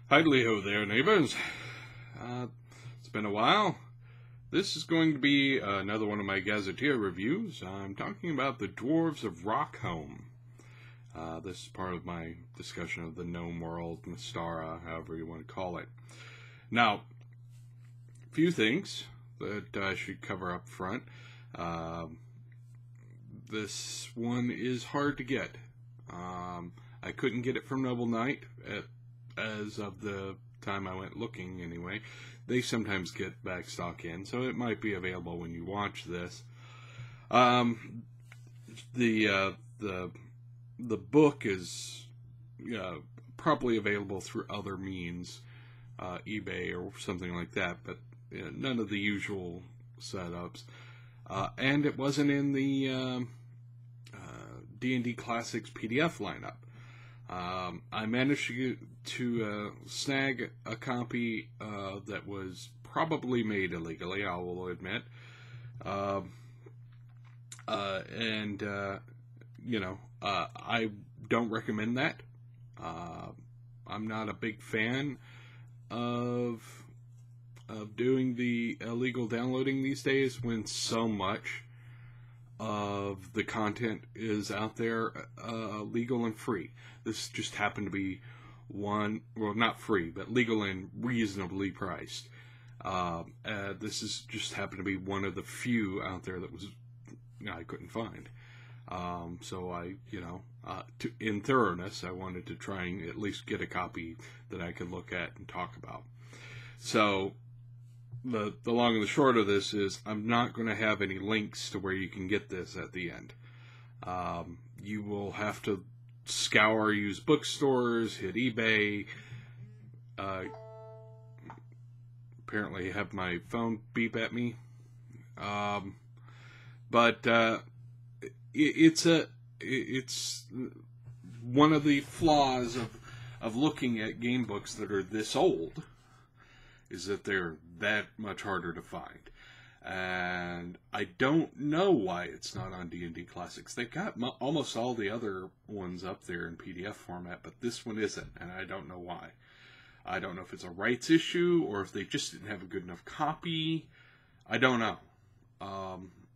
Hi-ho there, neighbors. It's been a while. This is going to be another one of my Gazetteer reviews. I'm talking about the Dwarves of Rockhome. This is part of my discussion of the gnome world, Mystara, however you want to call it. Now, a few things that I should cover up front. This one is hard to get. I couldn't get it from Noble Knight as of the time I went looking anyway. They sometimes get back stock in, so it might be available when you watch this. The book is probably available through other means, eBay or something like that, but none of the usual setups. And it wasn't in the D&D Classics PDF lineup. I managed to snag a copy that was probably made illegally, I will admit. I don't recommend that. I'm not a big fan of doing the illegal downloading these days when so much of the content is out there legal and free. This just happened to be one, well, not free, but legal and reasonably priced. This is just happened to be one of the few out there that was I couldn't find. So I, in thoroughness, I wanted to try and at least get a copy that I could look at and talk about. So the long and the short of this is I'm not going to have any links to where you can get this at the end. You will have to scour used bookstores, hit eBay. Apparently have my phone beep at me. It's one of the flaws of looking at game books that are this old is that they're that much harder to find. And I don't know why it's not on D&D Classics. They've got almost all the other ones up there in PDF format, but this one isn't, and I don't know why. I don't know if it's a rights issue or if they just didn't have a good enough copy. I don't know.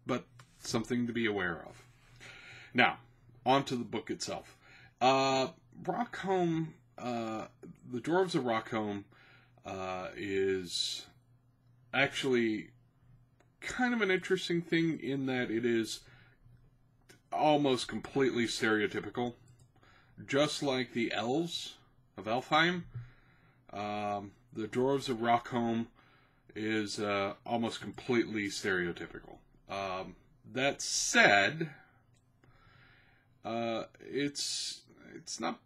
But something to be aware of. Now, on to the book itself. Rockhome, the Dwarves of Rockhome, is actually kind of an interesting thing in that it is almost completely stereotypical. Just like the elves of Elfheim, the Dwarves of Rockhome is almost completely stereotypical. That said, it's not,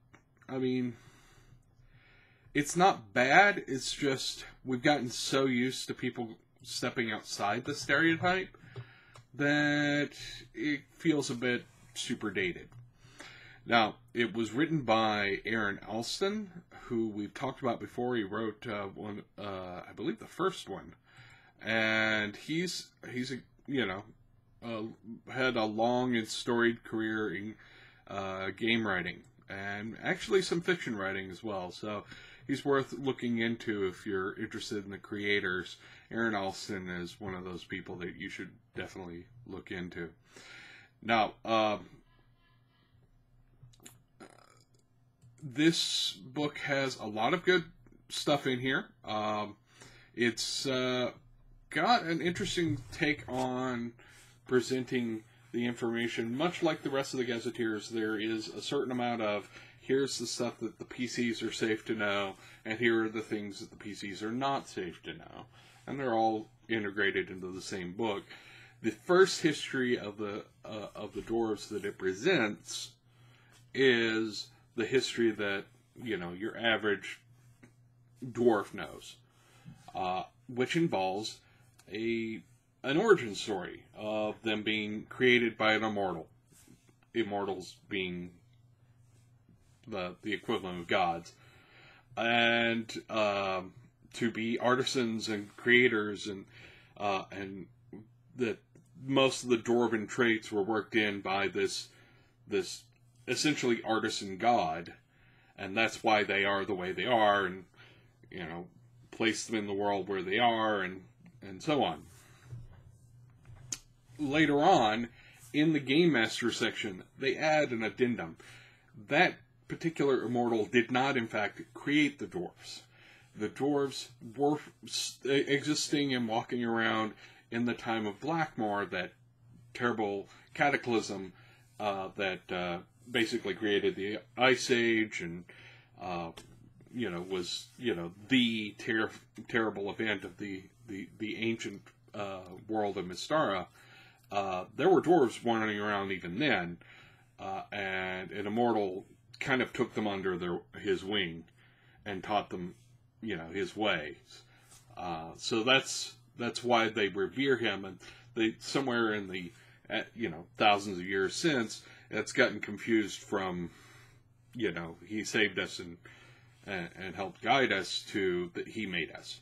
it's not bad. It's just we've gotten so used to people stepping outside the stereotype that it feels a bit super dated. Now, it was written by Aaron Alston, who we've talked about before. He wrote one, I believe the first one, and he's had a long and storied career in game writing and actually some fiction writing as well. So he's worth looking into if you're interested in the creators. Aaron Alston is one of those people that you should definitely look into. Now, this book has a lot of good stuff in here. It's got an interesting take on presenting the information. Much like the rest of the Gazetteers, there is a certain amount of here's the stuff that the PCs are safe to know, and here are the things that the PCs are not safe to know. And they're all integrated into the same book. The first history of the dwarves that it presents is the history that your average dwarf knows, which involves an origin story of them being created by an immortal. Immortals being the equivalent of gods, and to be artisans and creators, and that most of the dwarven traits were worked in by this essentially artisan god, and that's why they are the way they are, and place them in the world where they are, and so on. Later on, in the Game Master section, they add an addendum. That particular immortal did not, in fact, create the dwarves. The dwarves were existing and walking around in the time of Blackmoor, that terrible cataclysm that basically created the Ice Age, and was the terrible event of the ancient world of Mystara. There were dwarves wandering around even then, and an immortal kind of took them under his wing and taught them, his ways. So that's why they revere him, and they somewhere in the thousands of years since, it's gotten confused from he saved us and helped guide us to that he made us.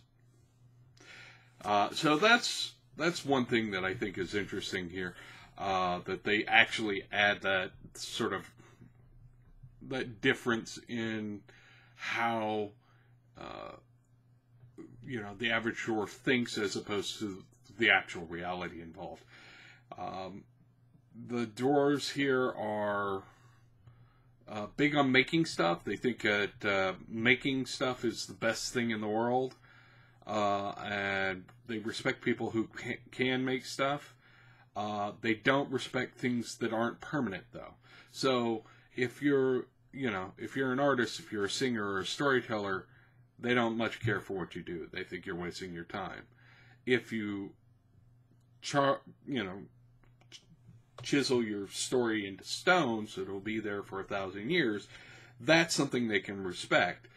So that's one thing that I think is interesting here, that they actually add that sort of that difference in how the average dwarf thinks as opposed to the actual reality involved. The dwarves here are big on making stuff. They think that making stuff is the best thing in the world, and they respect people who can make stuff. They don't respect things that aren't permanent, though. So if you're an artist, if you're a singer or a storyteller, they don't much care for what you do. They think you're wasting your time. If you chisel your story into stone so it'll be there for 1,000 years, that's something they can respect.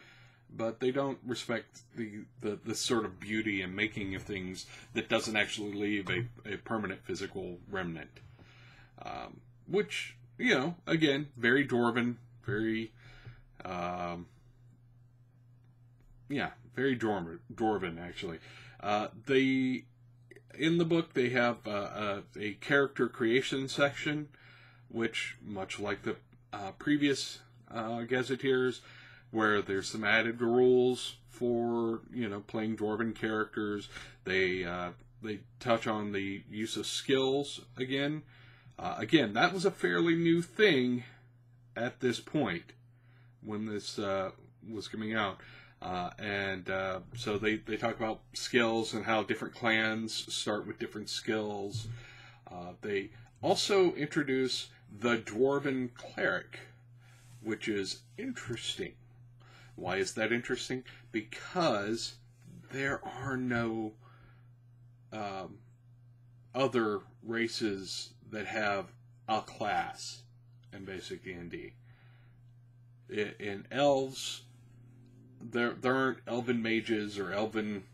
But they don't respect the sort of beauty and making of things that doesn't actually leave a permanent physical remnant. Which, again, very Dwarven, very Dwarven, actually. In the book, they have a character creation section, which, much like the previous Gazetteers, where there's some added rules for playing Dwarven characters. They touch on the use of skills again. Again, that was a fairly new thing at this point when this was coming out. So they talk about skills and how different clans start with different skills. They also introduce the Dwarven Cleric, which is interesting. Why is that interesting? Because there are no other races that have a class in basic D&D. In elves, there aren't elven mages or elven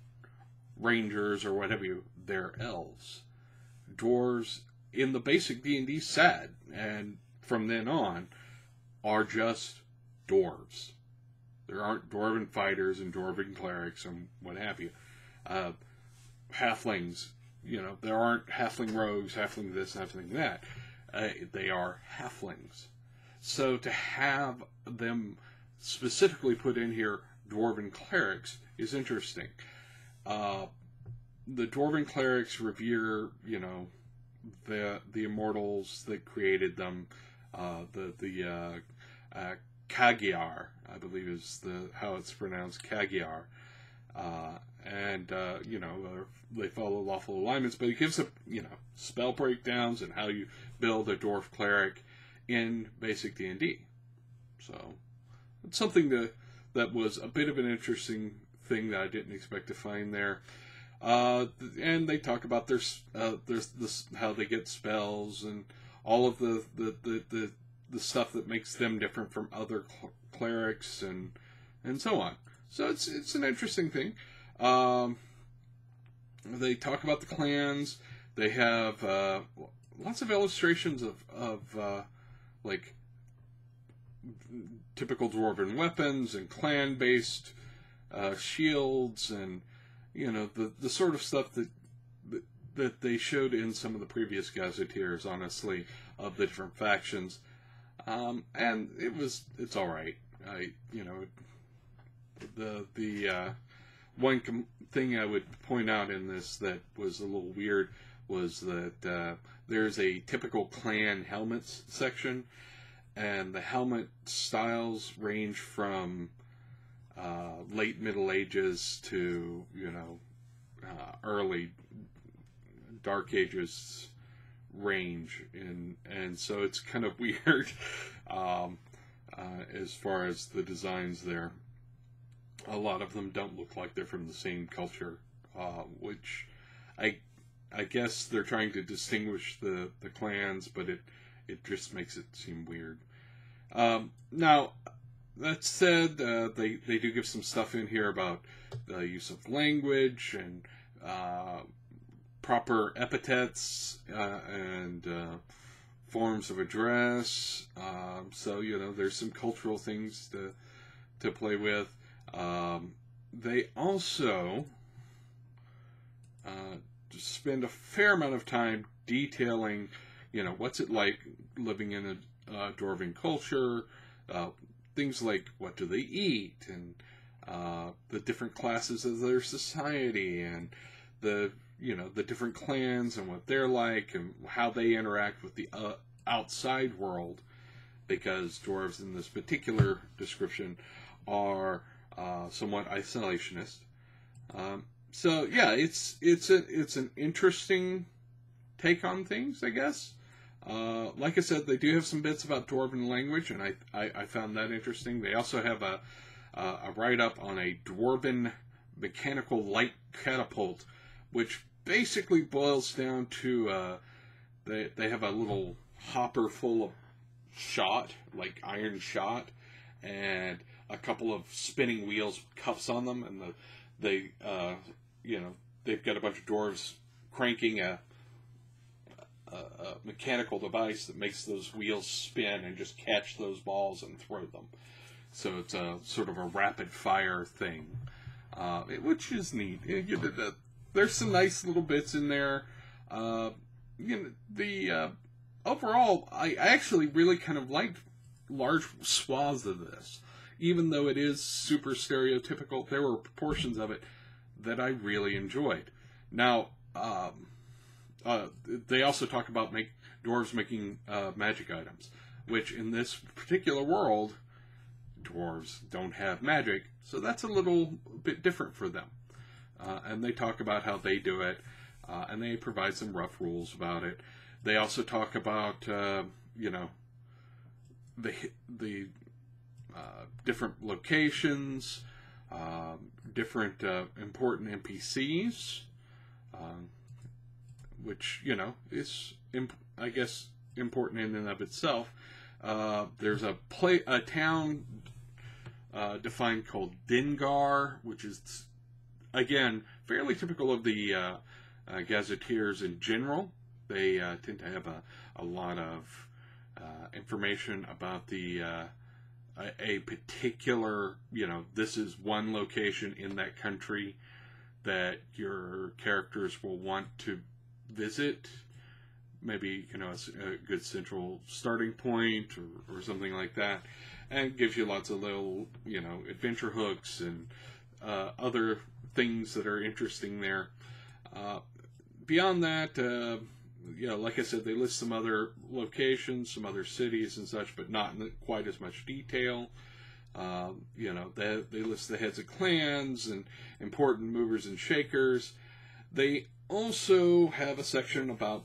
rangers or whatever they're elves. Dwarves in the basic D&D set, and from then on, are just dwarves. There aren't dwarven fighters and dwarven clerics and what have you. Halflings, there aren't halfling rogues, halfling this, halfling that. They are halflings. So to have them specifically put in here dwarven clerics is interesting. The dwarven clerics revere, the immortals that created them. The Kagiar, I believe is how it's pronounced, Kagiar. They follow lawful alignments, but it gives spell breakdowns and how you build a dwarf cleric in basic D&D. So it's something that was a bit of an interesting thing that I didn't expect to find there. And they talk about there's how they get spells and all of the stuff that makes them different from other clerics and so on. So it's an interesting thing. They talk about the clans. They have lots of illustrations of like typical dwarven weapons and clan-based shields and the sort of stuff that they showed in some of the previous Gazetteers, honestly, of the different factions. And it's all right. the one thing I would point out in this that was a little weird was that there's a typical clan helmets section, and the helmet styles range from late Middle Ages to, early Dark Ages range, and so it's kind of weird as far as the designs there. A lot of them don't look like they're from the same culture, which I guess they're trying to distinguish the clans, but it just makes it seem weird. Now, that said, they do give some stuff in here about the use of language and proper epithets and forms of address. So, there's some cultural things to play with. They also spend a fair amount of time detailing, what's it like living in a dwarven culture, things like what do they eat, and the different classes of their society, and the different clans and what they're like, and how they interact with the outside world, because dwarves in this particular description are somewhat isolationist. So yeah, it's an interesting take on things, I guess. Like I said, they do have some bits about dwarven language, and I found that interesting. They also have a write-up on a dwarven mechanical light catapult, which basically boils down to they have a little hopper full of shot, like iron shot, and a couple of spinning wheels with cuffs on them, and they've got a bunch of dwarves cranking a mechanical device that makes those wheels spin and just catch those balls and throw them. So it's a sort of a rapid fire thing, which is neat. There's some nice little bits in there. Overall, I actually really kind of liked large swaths of this. Even though it is super stereotypical, there were portions of it that I really enjoyed. Now, they also talk about dwarves making magic items, which in this particular world, dwarves don't have magic, so that's a little bit different for them. And they talk about how they do it, and they provide some rough rules about it. They also talk about, the different locations, different important NPCs, which, is, I guess, important in and of itself. There's a town defined called Dengar, which is, again, fairly typical of the gazetteers in general. They tend to have a lot of information about a particular, this is one location in that country that your characters will want to visit. Maybe, a good central starting point or something like that. And it gives you lots of little, adventure hooks and other things that are interesting there. Beyond that, like I said, they list some other locations, some other cities and such, but not in quite as much detail. They list the heads of clans and important movers and shakers. They also have a section about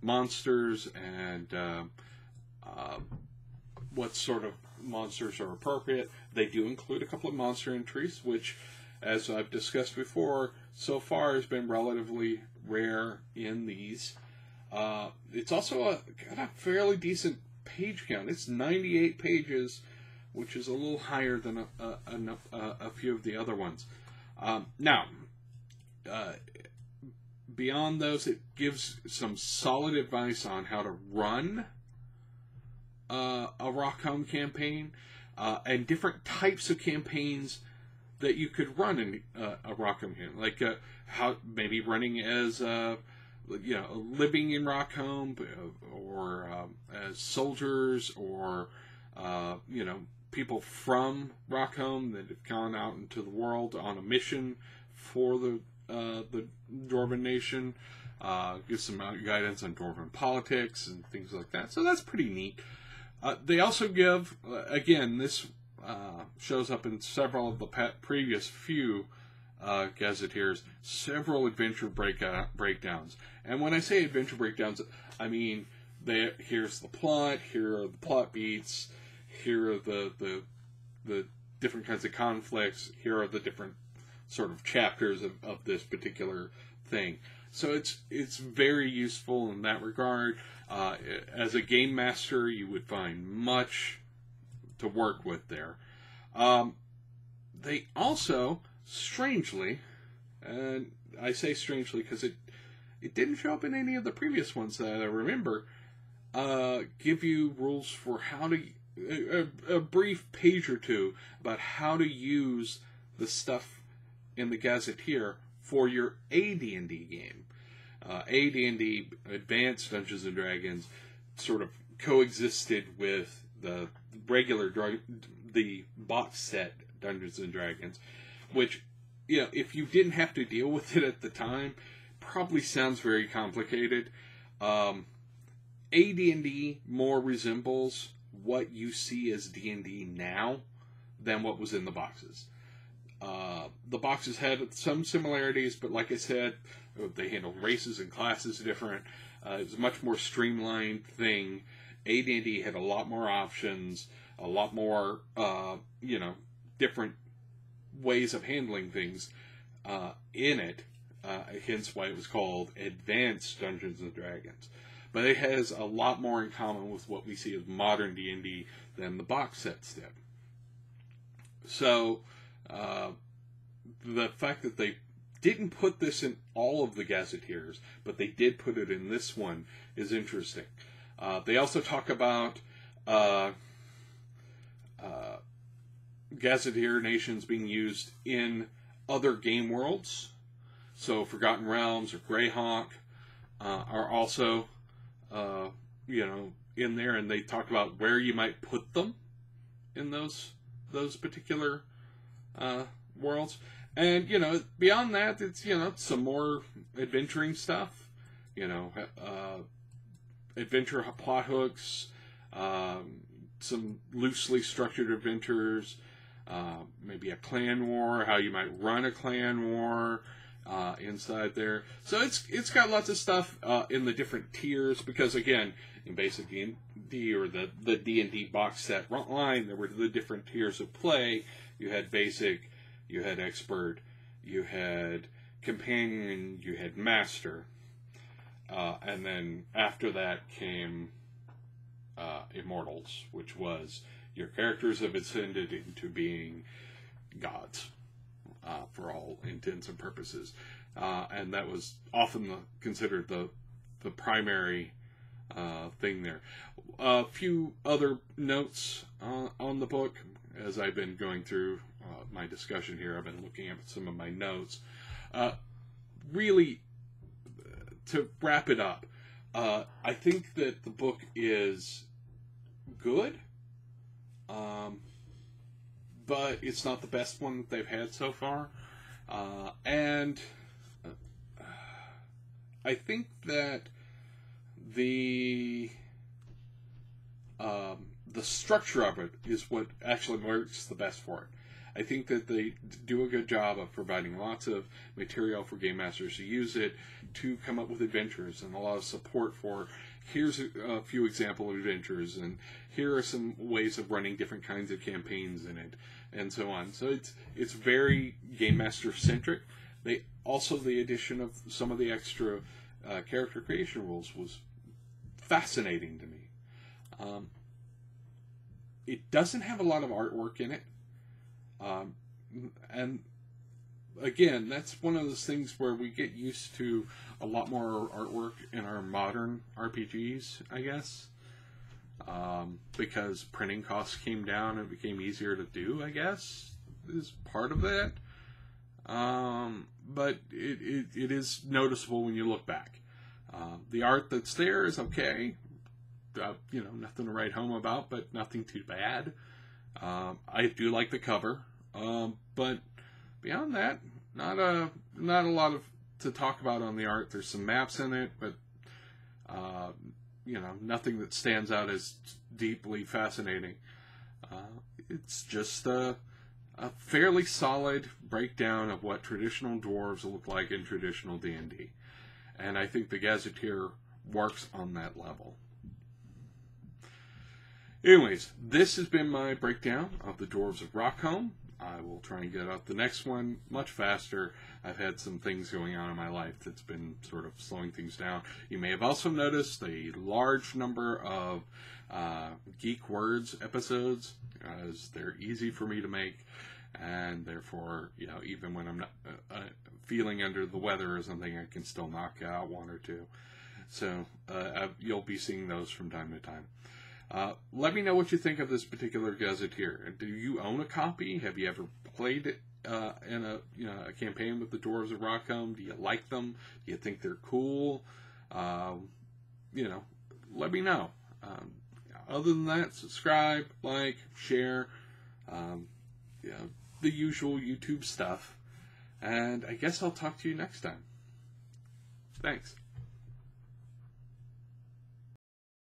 monsters and what sort of monsters are appropriate. They do include a couple of monster entries, which, as I've discussed before, so far has been relatively rare in these. It's also got a fairly decent page count. It's 98 pages, which is a little higher than a few of the other ones. Now, beyond those, it gives some solid advice on how to run a Rockhome campaign, and different types of campaigns that you could run in a Rockhome campaign, like how maybe running as living in Rockhome, or as soldiers, or people from Rockhome that have gone out into the world on a mission for the Dwarven Nation. Gives some guidance on Dwarven politics and things like that. So that's pretty neat. They also give, again, this shows up in several of the previous few Gazetteers, several adventure breakdowns. And when I say adventure breakdowns, I mean, here's the plot, here are the plot beats, here are the different kinds of conflicts, here are the different sort of chapters of this particular thing. So it's very useful in that regard. As a game master, you would find much to work with there. They also, strangely, and I say strangely because it didn't show up in any of the previous ones that I remember, give you rules for how to, a brief page or two about how to use the stuff in the Gazetteer for your AD&D game. AD&D, Advanced Dungeons & Dragons, sort of coexisted with the regular, the box set Dungeons & Dragons, which, you know, if you didn't have to deal with it at the time, probably sounds very complicated. AD&D more resembles what you see as D&D now than what was in the boxes. The boxes had some similarities, but like I said, they handled races and classes different. It was a much more streamlined thing. AD&D had a lot more options, a lot more, different ways of handling things in it. Hence why it was called Advanced Dungeons & Dragons. But it has a lot more in common with what we see as modern D&D than the box sets did. So, the fact that they didn't put this in all of the Gazetteers, but they did put it in this one, is interesting. They also talk about Gazetteer nations being used in other game worlds. So Forgotten Realms or Greyhawk are also, in there, and they talk about where you might put them in those particular worlds. And, beyond that, it's, some more adventuring stuff. Adventure plot hooks, some loosely structured adventures, maybe a clan war, how you might run a clan war inside there. So it's got lots of stuff in the different tiers, because, again, in basic D&D or the D&D box set line, there were the different tiers of play. You had basic, you had expert, you had companion, you had master, and then after that came immortals, which was your characters have ascended into being gods for all intents and purposes, and that was often considered the primary thing there. A few other notes on the book as I've been going through my discussion here. I've been looking at some of my notes. Really, to wrap it up, I think that the book is good, but it's not the best one that they've had so far. And I think that the structure of it is what actually works the best for it. I think that they do a good job of providing lots of material for game masters to use it to come up with adventures, and a lot of support for, here's a few example adventures, and here are some ways of running different kinds of campaigns in it, and so on. So it's very game master centric. The addition of some of the extra character creation rules was fascinating to me. It doesn't have a lot of artwork in it. And again, that's one of those things where we get used to a lot more artwork in our modern RPGs, I guess. Because printing costs came down and it became easier to do, I guess, is part of that. But it is noticeable when you look back. The art that's there is okay. Nothing to write home about, but nothing too bad. I do like the cover, but beyond that, not a lot of to talk about on the art. There's some maps in it, but nothing that stands out as deeply fascinating. It's just a fairly solid breakdown of what traditional dwarves look like in traditional D&D. And I think the Gazetteer works on that level. Anyways, this has been my breakdown of the Dwarves of Rockhome. I will try and get out the next one much faster. I've had some things going on in my life that's been sort of slowing things down. You may have also noticed a large number of Geek Words episodes, as they're easy for me to make, and therefore, even when I'm not feeling under the weather or something, I can still knock out one or two. So you'll be seeing those from time to time. Let me know what you think of this particular Gazetteer. Do you own a copy? Have you ever played it in a campaign with the Dwarves of Rockhome? Do you like them? Do you think they're cool? Let me know. Other than that, subscribe, like, share, the usual YouTube stuff. And I guess I'll talk to you next time. Thanks.